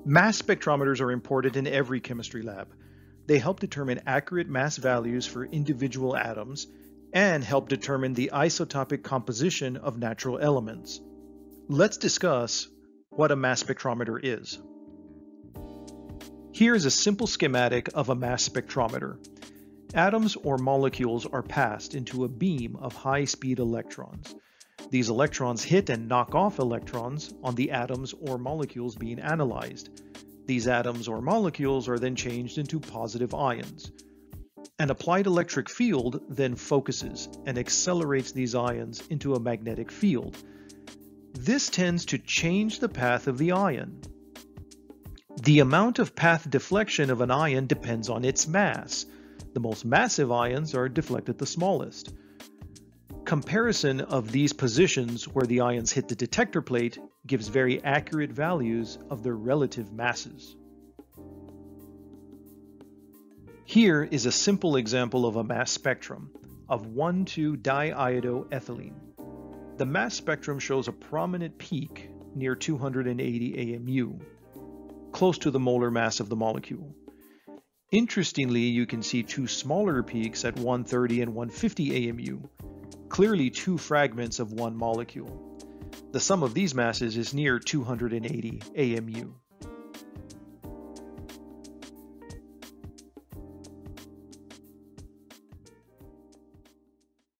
Mass spectrometers are important in every chemistry lab. They help determine accurate mass values for individual atoms and help determine the isotopic composition of natural elements. Let's discuss what a mass spectrometer is. Here is a simple schematic of a mass spectrometer. Atoms or molecules are passed into a beam of high-speed electrons. These electrons hit and knock off electrons on the atoms or molecules being analyzed. These atoms or molecules are then changed into positive ions. An applied electric field then focuses and accelerates these ions into a magnetic field. This tends to change the path of the ion. The amount of path deflection of an ion depends on its mass. The most massive ions are deflected the smallest. Comparison of these positions where the ions hit the detector plate gives very accurate values of their relative masses. Here is a simple example of a mass spectrum of 1,2-diiodoethylene. The mass spectrum shows a prominent peak near 280 AMU, close to the molar mass of the molecule. Interestingly, you can see two smaller peaks at 130 and 150 AMU, clearly two fragments of one molecule. The sum of these masses is near 280 AMU.